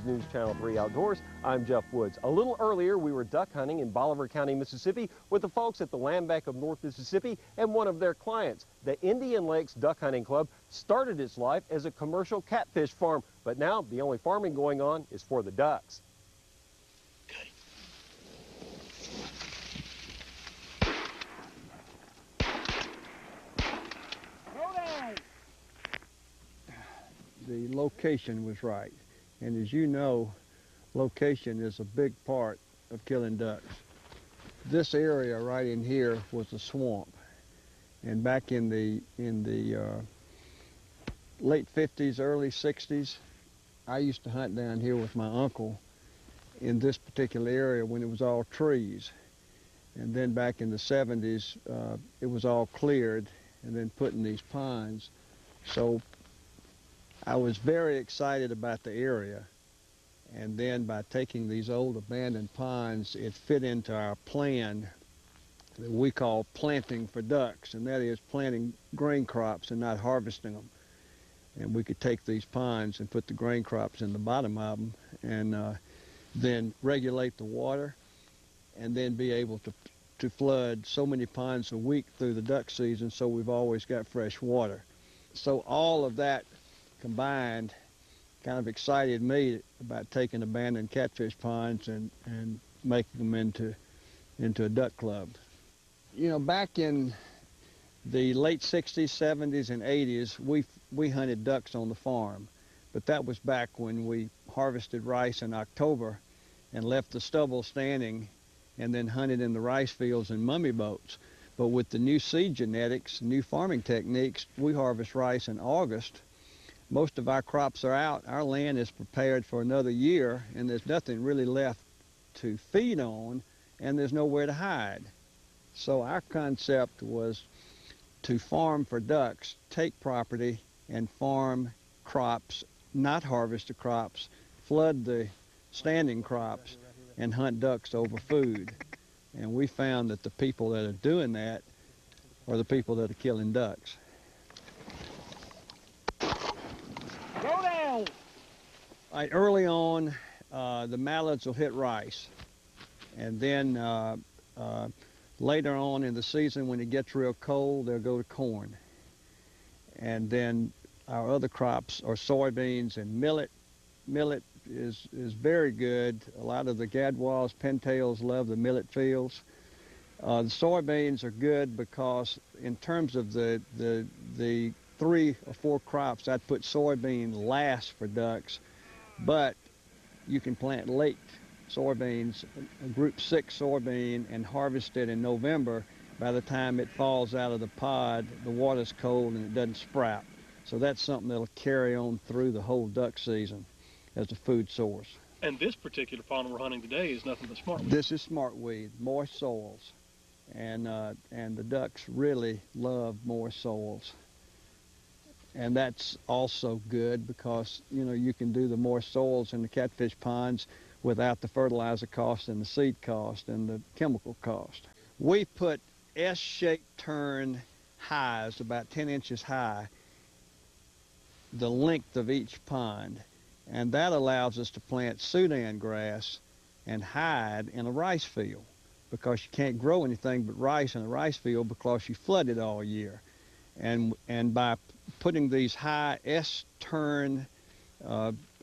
News Channel 3 Outdoors. I'm Jeff Woods. A little earlier, we were duck hunting in Bolivar County, Mississippi with the folks at the Land Bank of North Mississippi and one of their clients. The Indian Lakes Duck Hunting Club started its life as a commercial catfish farm, but now the only farming going on is for the ducks. The location was right. And as you know, location is a big part of killing ducks. This area right in here was a swamp. And back in the late 50s, early 60s, I used to hunt down here with my uncle in this particular area when it was all trees. And then back in the 70s, it was all cleared and then put in these pines. So I was very excited about the area, and then by taking these old abandoned ponds, it fit into our plan that we call planting for ducks, and that is planting grain crops and not harvesting them. And we could take these ponds and put the grain crops in the bottom of them and then regulate the water and then be able to flood so many ponds a week through the duck season, so we've always got fresh water. So all of that combined kind of excited me about taking abandoned catfish ponds and making them into a duck club. You know, back in the late 60s, 70s, and 80s, we hunted ducks on the farm, but that was back when we harvested rice in October and left the stubble standing and then hunted in the rice fields in mummy boats. But with the new seed genetics, new farming techniques, we harvest rice in August. Most of our crops are out, our land is prepared for another year, and there's nothing really left to feed on, and there's nowhere to hide. So our concept was to farm for ducks, take property and farm crops, not harvest the crops, flood the standing crops, and hunt ducks over food. And we found that the people that are doing that are the people that are killing ducks. Right, early on, the mallards will hit rice, and then later on in the season, when it gets real cold, they'll go to corn. And then our other crops are soybeans and millet. Millet is very good. A lot of the gadwalls, pintails love the millet fields. The soybeans are good because in terms of the 3 or 4 crops, I'd put soybean last for ducks. But you can plant late soybeans, a group 6 soybean, and harvest it in November. By the time it falls out of the pod, the water's cold and it doesn't sprout. So that's something that'll carry on through the whole duck season as a food source. And this particular pond we're hunting today is nothing but smartweed. This is smartweed, moist soils. And the ducks really love moist soils. And that's also good because, you know, you can do the moist soils in the catfish ponds without the fertilizer cost and the seed cost and the chemical cost. We put S-shaped turn highs, about 10 inches high, the length of each pond. And that allows us to plant Sudan grass and hide in a rice field because you can't grow anything but rice in a rice field because you flood it all year. And by putting these high S-turn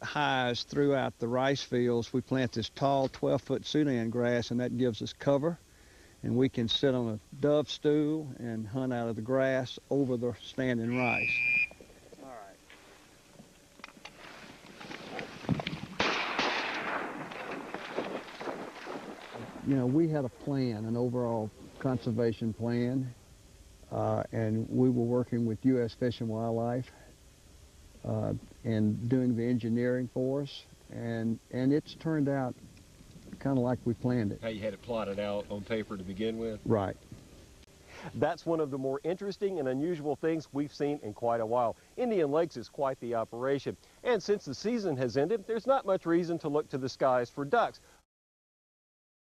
highs throughout the rice fields, we plant this tall 12-foot Sudan grass, and that gives us cover. And we can sit on a dove stool and hunt out of the grass over the standing rice. All right. You know, we had a plan, an overall conservation plan. And we were working with U.S. Fish and Wildlife and doing the engineering for us, and it's turned out kind of like we planned it. How you had it plotted out on paper to begin with? Right. That's one of the more interesting and unusual things we've seen in quite a while. Indian Lakes is quite the operation, and since the season has ended, there's not much reason to look to the skies for ducks.